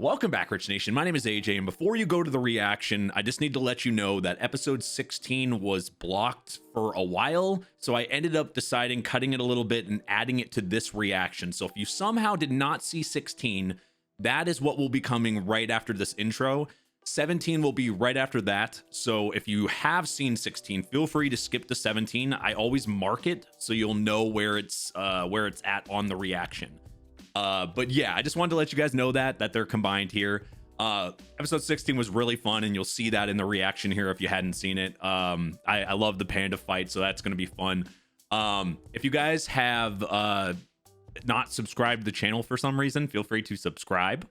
Welcome back, Rich Nation. My name is AJ, and before you go to the reaction, I just need to let you know that episode 16 was blocked for a while, so I ended up deciding cutting it a little bit and adding it to this reaction. So if you somehow did not see 16, that is what will be coming right after this intro. 17 will be right after that. So if you have seen 16, feel free to skip to 17. I always mark it so you'll know where it's at on the reaction. But yeah, I just wanted to let you guys know that they're combined here. Episode 16 was really fun, and you'll see that in the reaction here if you hadn't seen it. I love the Panda fight, so that's going to be fun. If you guys have not subscribed to the channel for some reason, feel free to subscribe.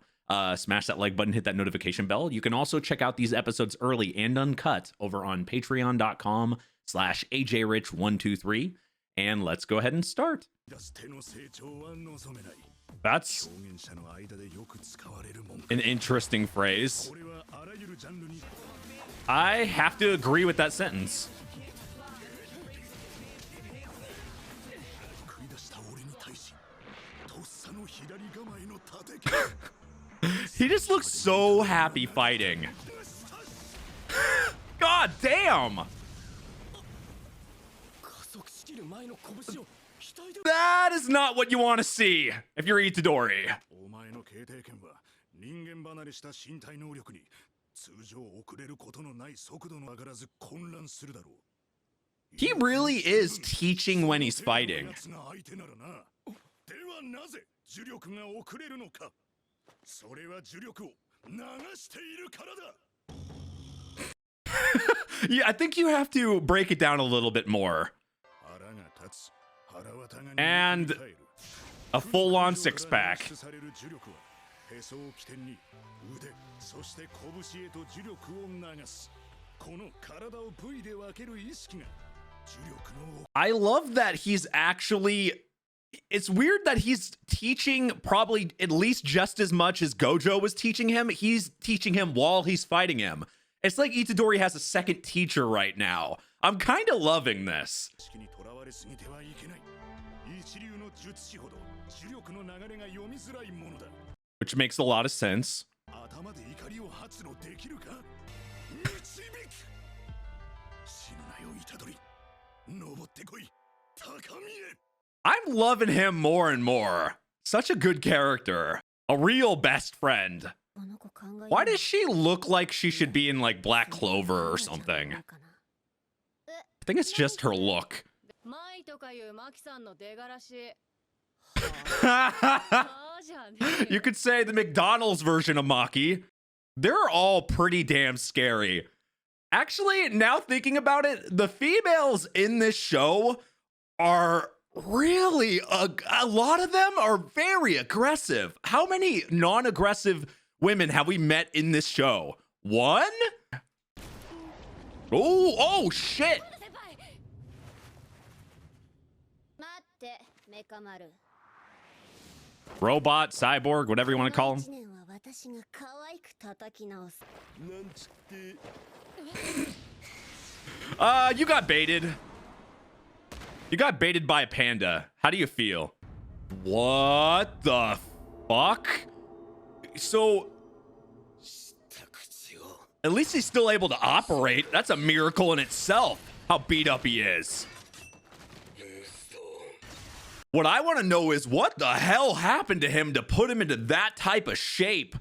Smash that like button, hit that notification bell. You can also check out these episodes early and uncut over on patreon.com/ajrich123. And let's go ahead and start. That's an interesting phrase. I have to agree with that sentence. He just looks so happy fighting. God damn! That is not what you want to see if you're Itadori. He really is teaching when he's fighting. Yeah, I think you have to break it down a little bit more. And a full-on six-pack. I love that he's actually... It's weird that he's teaching probably at least just as much as Gojo was teaching him. He's teaching him while he's fighting him. It's like Itadori has a second teacher right now. I'm kind of loving this. Which makes a lot of sense. I'm loving him more and more. Such a good character. A real best friend. Why does she look like she should be in like Black Clover or something? I think it's just her look. You could say the McDonald's version of Maki. They're all pretty damn scary. Actually, now thinking about it, the females in this show are really, a lot of them are very aggressive. How many non-aggressive women have we met in this show? One? Oh shit. Robot, cyborg, whatever you want to call him. You got baited. You got baited by a panda. How do you feel? What the fuck? So, at least he's still able to operate. That's a miracle in itself, how beat up he is. What I want to know is what the hell happened to him to put him into that type of shape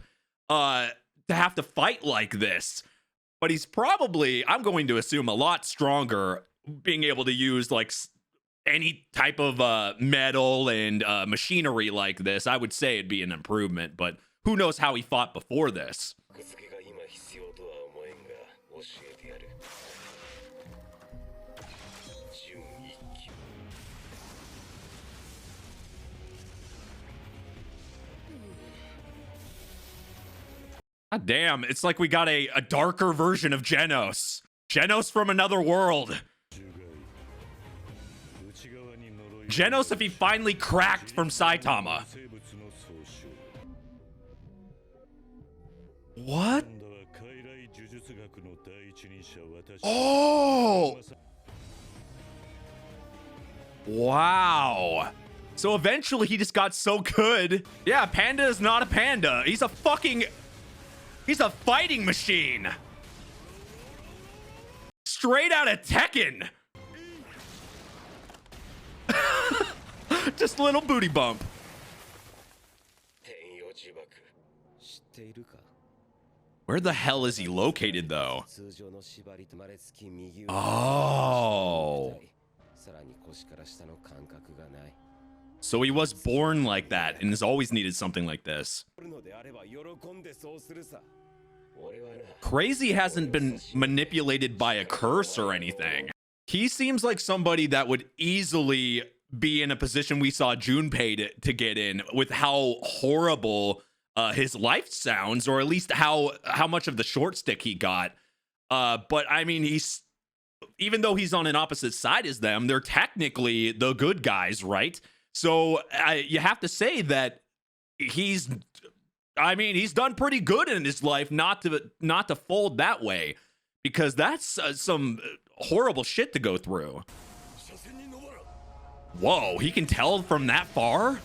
to have to fight like this. But he's probably, I'm going to assume, a lot stronger, being able to use like any type of metal and machinery like this. I would say it'd be an improvement, but who knows how he fought before this. God damn, it's like we got a darker version of Genos. Genos from another world. Genos if he finally cracked from Saitama. What? Oh! Wow. So eventually he just got so good. Yeah, Panda is not a panda. He's a fighting machine. Straight out of Tekken. Just a little booty bump. Where the hell is he located, though? Oh. So he was born like that and has always needed something like this. Crazy hasn't been manipulated by a curse or anything. He seems like somebody that would easily be in a position we saw Junpei to get in, with how horrible his life sounds, or at least how much of the short stick he got. But I mean, even though he's on an opposite side as them, they're technically the good guys, right? So you have to say that he's done pretty good in his life not to fold that way, because that's some horrible shit to go through. Whoa, he can tell from that far?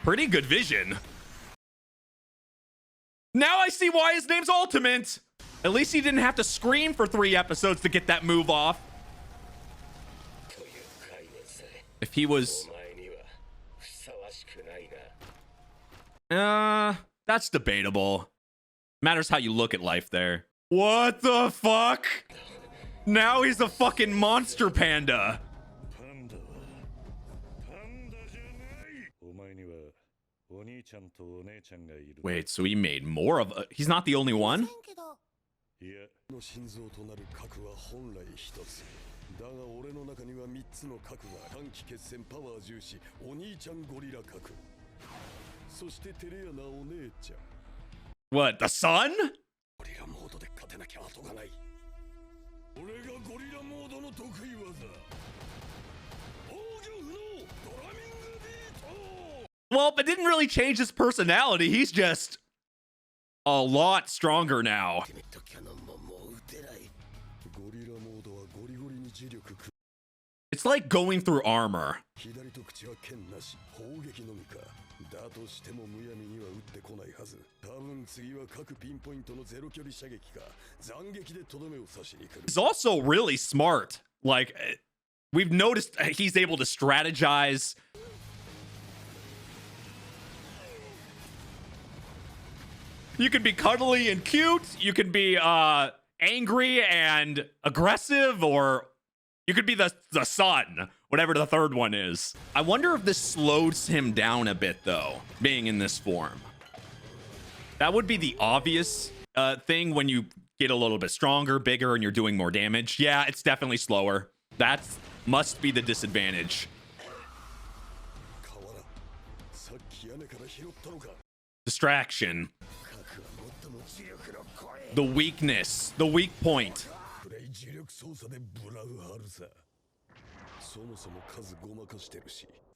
Pretty good vision. Now I see why his name's Ultimate. At least he didn't have to scream for 3 episodes to get that move off. If he was... that's debatable. Matters how you look at life there. What the fuck? Now he's a fucking monster panda. Wait, so he made more of he's not the only one? What, the son? Well, it didn't really change his personality. He's just a lot stronger now. It's like going through armor. He's also really smart. Like, we've noticed he's able to strategize. You can be cuddly and cute. You can be angry and aggressive, or you could be the son, whatever the third one is. I wonder if this slows him down a bit, though, being in this form. That would be the obvious thing when you get a little bit stronger, bigger, and you're doing more damage. Yeah, it's definitely slower. That must be the disadvantage. Distraction. The weakness, the weak point.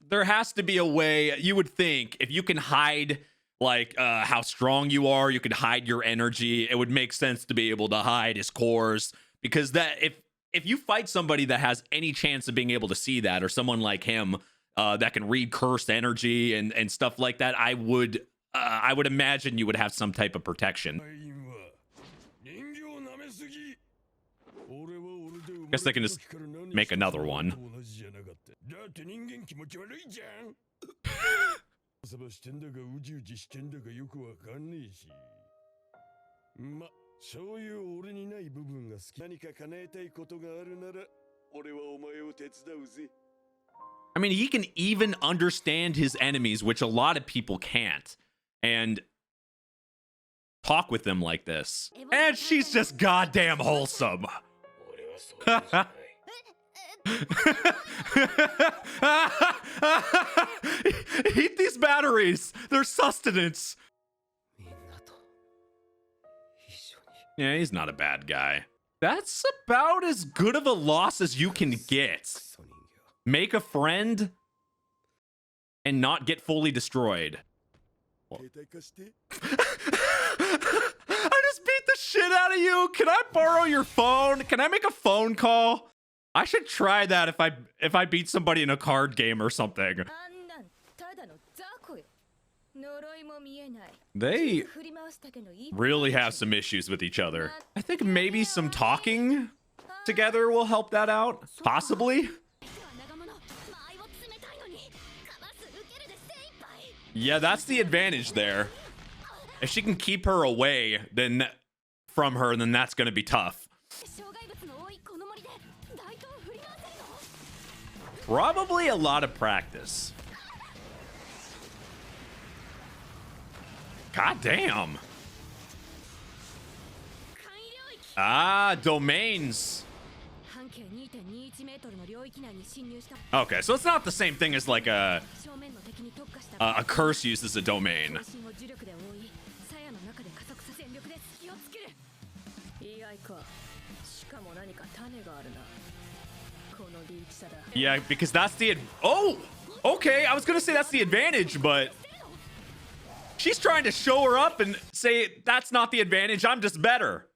There has to be a way, you would think, if you can hide like how strong you are, you can hide your energy. It would make sense to be able to hide his cores, because that if you fight somebody that has any chance of being able to see that, or someone like him that can read cursed energy and stuff like that, I would imagine you would have some type of protection. Guess they can just make another one. I mean, he can even understand his enemies, which a lot of people can't, and talk with them like this. And she's just goddamn wholesome. Eat these batteries. They're sustenance. Yeah, he's not a bad guy. That's about as good of a loss as you can get. Make a friend and not get fully destroyed. I just beat the shit out of you. Can I borrow your phone? Can I make a phone call? I should try that if I beat somebody in a card game or something. They really have some issues with each other. I think maybe some talking together will help that out, possibly. Yeah, that's the advantage there. If she can keep her away from her, then that's going to be tough. Probably a lot of practice. God damn. Ah, domains. Okay, so it's not the same thing as like a curse uses a domain. Yeah, because that's the okay, I was gonna say that's the advantage, but she's trying to show her up and say that's not the advantage, I'm just better.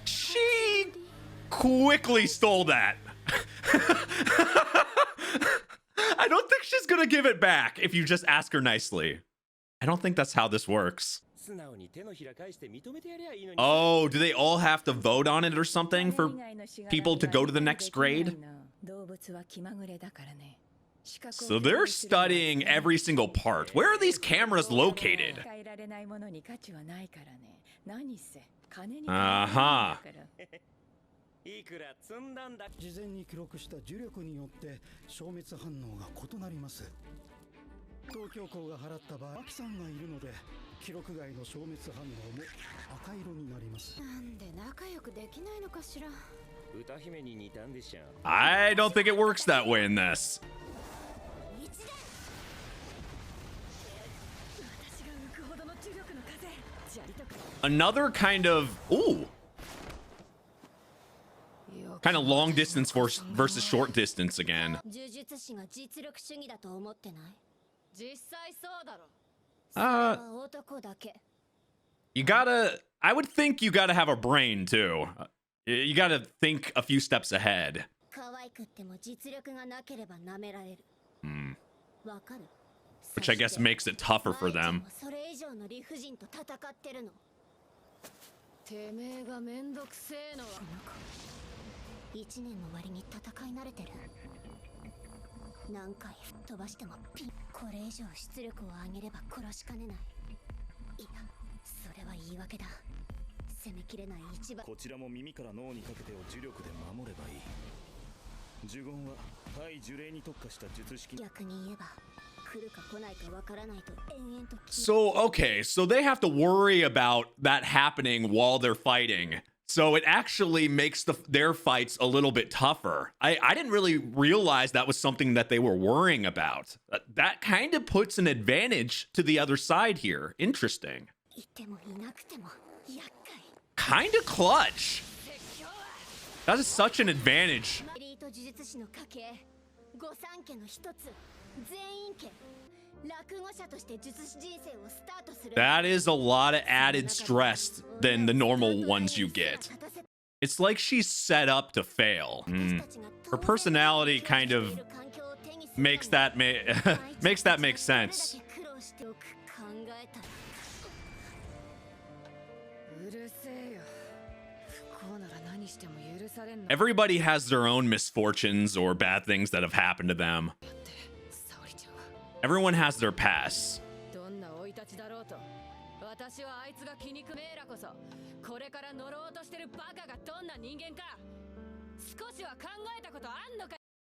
She quickly stole that. I don't think she's gonna give it back if you just ask her nicely. I don't think that's how this works. Oh, do they all have to vote on it or something for people to go to the next grade? So they're studying every single part. Where are these cameras located? Uh-huh. I don't think it works that way in this. Another kind of kind of long distance versus short distance again. I would think you gotta have a brain too. You gotta think a few steps ahead. Which I guess makes it tougher for them. So, okay, so they have to worry about that happening while they're fighting. So it actually makes their fights a little bit tougher. I didn't really realize that was something that they were worrying about. That kind of puts an advantage to the other side here. Interesting. Kind of clutch. That is such an advantage. That is a lot of added stress than the normal ones you get. It's like she's set up to fail. Her personality kind of makes that make sense. Everybody has their own misfortunes or bad things that have happened to them. Everyone has their past.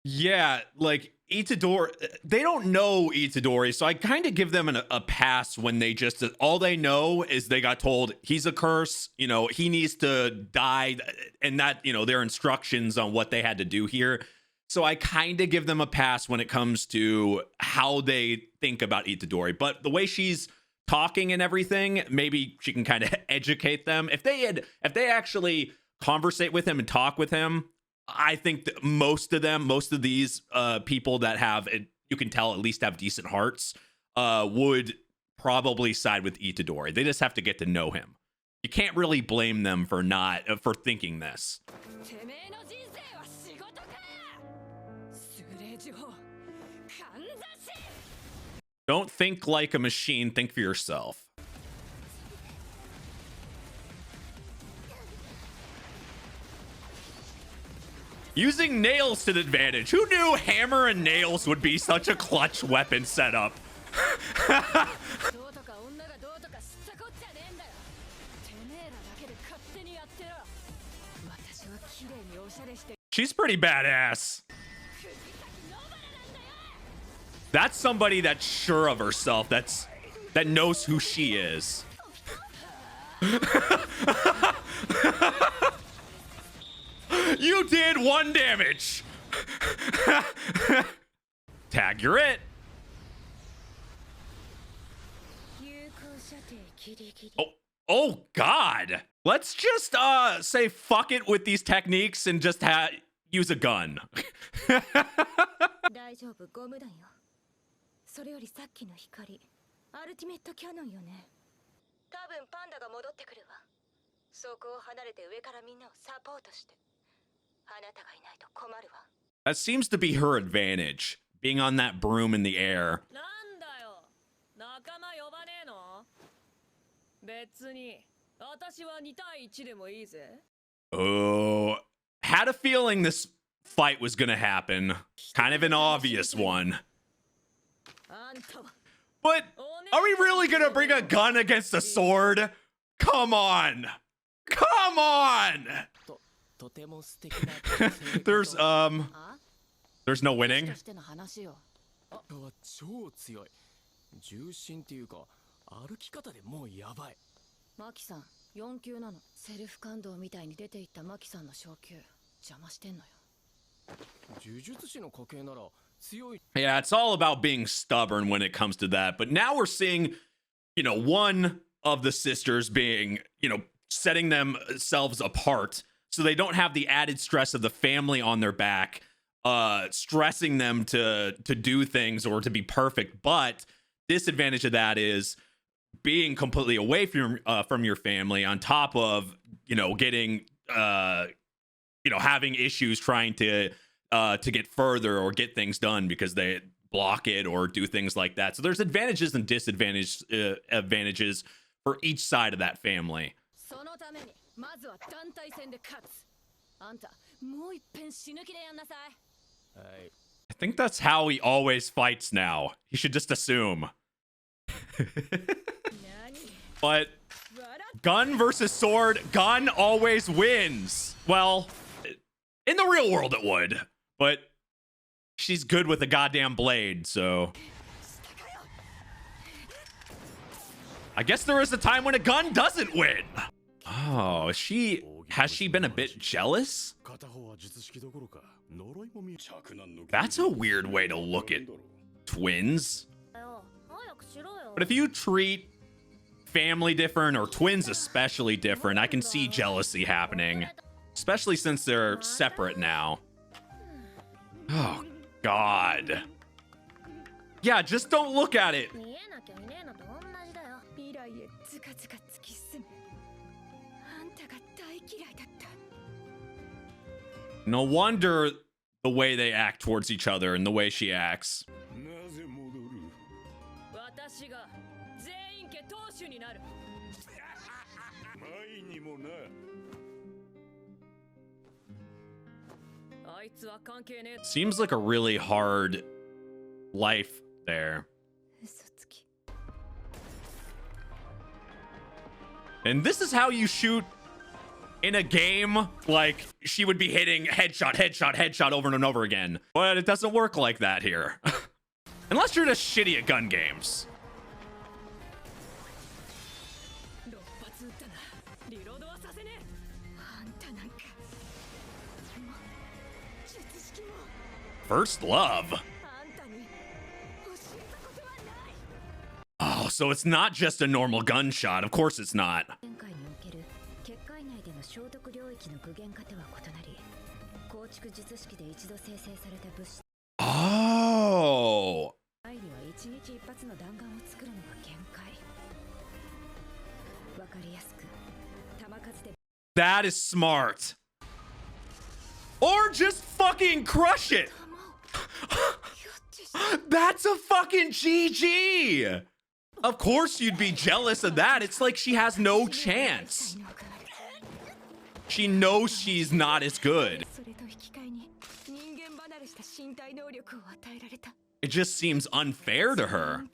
Yeah, like Itadori, they don't know Itadori, so I kind of give them a pass when they just, all they know is they got told he's a curse, you know, he needs to die, and that, you know, their instructions on what they had to do here. So I kind of give them a pass when it comes to how they think about Itadori. But the way she's talking and everything, maybe she can kind of educate them. If they actually conversate with him and talk with him, I think that most of these people that have you can tell at least have decent hearts, would probably side with Itadori. They just have to get to know him. You can't really blame them for for thinking this. Don't think like a machine, think for yourself. Using nails to the advantage. Who knew hammer and nails would be such a clutch weapon setup? She's pretty badass. That's somebody that's sure of herself. That knows who she is. You did 1 damage. Tag, you're it. Oh God. Let's just say fuck it with these techniques and just use a gun. That seems to be her advantage, being on that broom in the air. Oh, had a feeling this fight was gonna happen. Kind of an obvious one. But are we really gonna bring a gun against a sword? Come on. Come on. There's no winning. Yeah, it's all about being stubborn when it comes to that. But now we're seeing, one of the sisters being, setting themselves apart so they don't have the added stress of the family on their back, stressing them to do things or to be perfect. But disadvantage of that is being completely away from your family, on top of getting having issues trying to get further or get things done because they block it or do things like that. So there's advantages and advantages for each side of that family. I think that's how he always fights now. He should just assume. But gun versus sword, gun always wins. Well, in the real world it would, but she's good with a goddamn blade, so I guess there is a time when a gun doesn't win. Oh, has she been a bit jealous? That's a weird way to look at twins. But if you treat family different, or twins especially different, I can see jealousy happening, especially since they're separate now. Oh God. Yeah, just don't look at it. No wonder the way they act towards each other and the way she acts. Seems like a really hard life there. And this is how you shoot in a game. Like, she would be hitting headshot, headshot, headshot over and over again. But it doesn't work like that here. Unless you're just shitty at gun games. First love. Oh, so it's not just a normal gunshot. Of course it's not. Oh. Oh. That is smart. Or just fucking crush it. That's a fucking GG. Of course you'd be jealous of that. It's like she has no chance. She knows she's not as good. It just seems unfair to her.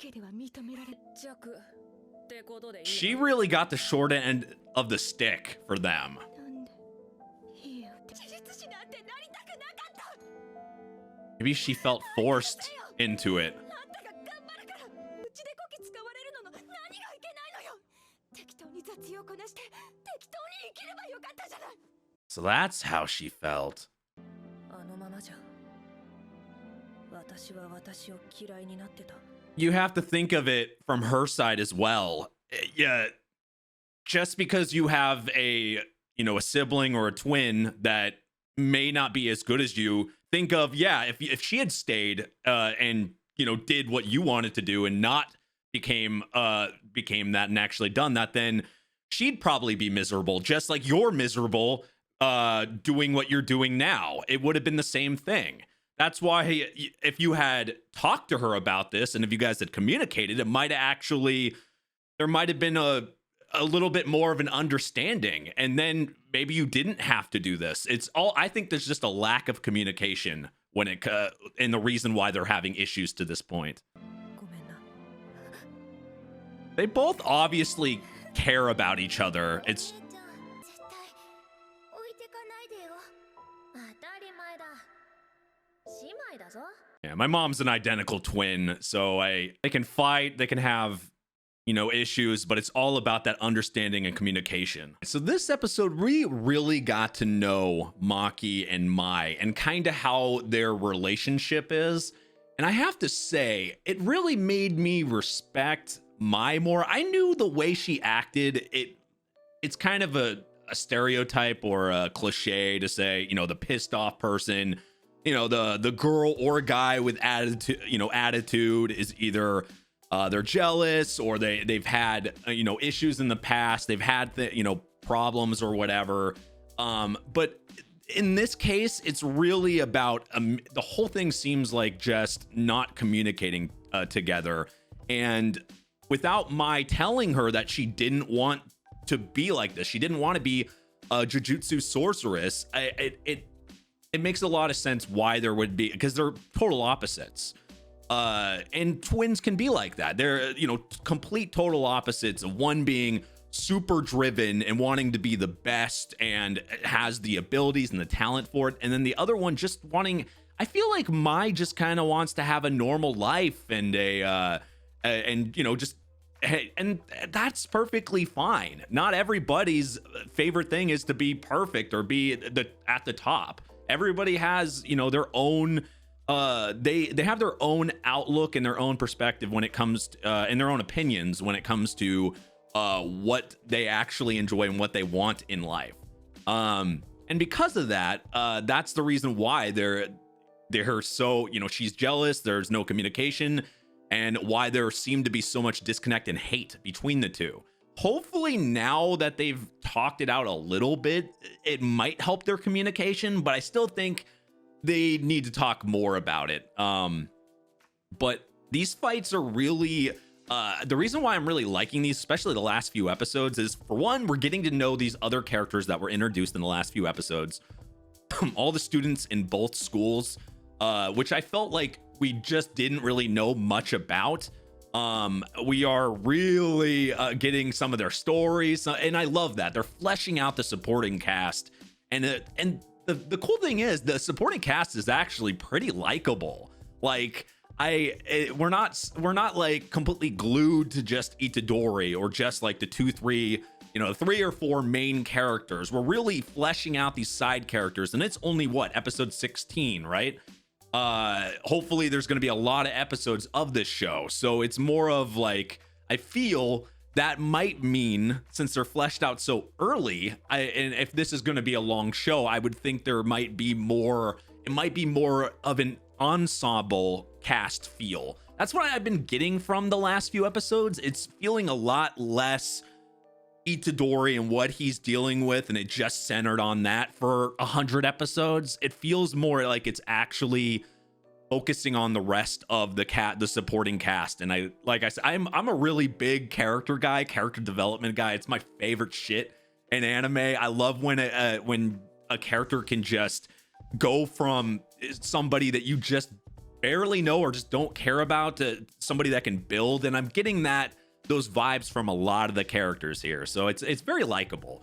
She really got the short end of the stick for them. Maybe she felt forced into it. So that's how she felt. You have to think of it from her side as well. Yeah, just because you have a sibling or a twin that may not be as good as you, think of, yeah, if she had stayed and did what you wanted to do and not became that and actually done that, then she'd probably be miserable, just like you're miserable doing what you're doing now. It would have been the same thing. That's why if you had talked to her about this and if you guys had communicated, there might have been a little bit more of an understanding, and then maybe you didn't have to do this. I think there's just a lack of communication and the reason why they're having issues to this point. They both obviously care about each other. Yeah, my mom's an identical twin, so they can fight, they can have issues, but it's all about that understanding and communication. So this episode, we really got to know Maki and Mai and kind of how their relationship is. And I have to say, it really made me respect Mai more. I knew the way she acted, it's kind of a stereotype or a cliche to say, the pissed off person, the girl or guy with attitude is either they're jealous or they've had issues in the past, they've had problems or whatever, but in this case it's really about the whole thing seems like just not communicating together. And without Mai telling her that she didn't want to be like this, she didn't want to be a jujutsu sorceress, it makes a lot of sense why there would be, because they're total opposites. And twins can be like that. They're, complete total opposites, of one being super driven and wanting to be the best and has the abilities and the talent for it. And then the other one just wanting, I feel like Mai just kind of wants to have a normal life and and that's perfectly fine. Not everybody's favorite thing is to be perfect or be at the top. Everybody has, their own, they have their own outlook and their own perspective when it comes to, and their own opinions when it comes to what they actually enjoy and what they want in life. And because of that, that's the reason why they're so, she's jealous, there's no communication, and why there seemed to be so much disconnect and hate between the two. Hopefully now that they've talked it out a little bit, it might help their communication, but I still think they need to talk more about it. But these fights are really, the reason why I'm really liking these, especially the last few episodes, is for one, we're getting to know these other characters that were introduced in the last few episodes. All the students in both schools, which I felt like we just didn't really know much about. We are really getting some of their stories, and I love that they're fleshing out the supporting cast. And the cool thing is the supporting cast is actually pretty likable. Like we're not like completely glued to just Itadori or just like the 3 or 4 main characters. We're really fleshing out these side characters, and it's only episode 16, right? Hopefully there's going to be a lot of episodes of this show, so it's more of like, I feel that might mean, since they're fleshed out so early, and if this is going to be a long show, I would think there might be more, it might be more of an ensemble cast feel. That's what I've been getting from the last few episodes. It's feeling a lot less Itadori and what he's dealing with, and it just centered on that for 100 episodes. It feels more like it's actually focusing on the rest of the supporting cast. And like I said, I'm a really big character guy, character development guy. It's my favorite shit in anime. I love when a character can just go from somebody that you just barely know or just don't care about to somebody that can build. And I'm getting those vibes from a lot of the characters here, so it's very likable.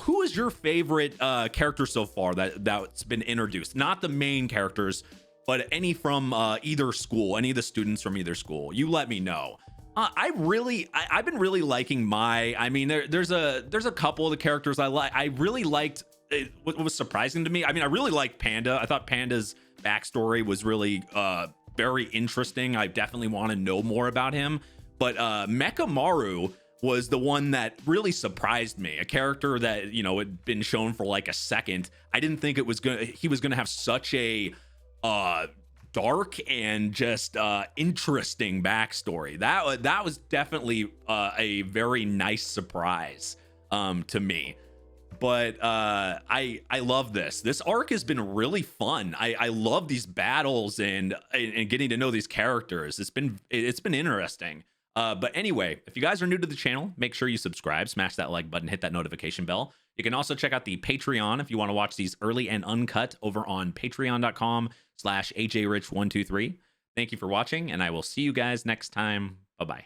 Who is your favorite character so far that's been introduced? Not the main characters, but any from either school, any of the students from either school. You let me know. I've been really liking Mai. I mean, there's a couple of the characters I really liked. What was surprising to me, I mean, I really liked Panda. I thought Panda's backstory was really very interesting. I definitely want to know more about him. But Mechamaru was the one that really surprised me. A character that, you know, had been shown for like a second. I didn't think he was gonna have such a dark and just interesting backstory. That was definitely a very nice surprise to me. But I love this arc has been really fun. I love these battles and getting to know these characters. It's been interesting. But anyway, if you guys are new to the channel, make sure you subscribe, smash that like button, hit that notification bell. You can also check out the Patreon if you want to watch these early and uncut over on patreon.com/ajrich123. Thank you for watching, and I will see you guys next time. Bye-bye.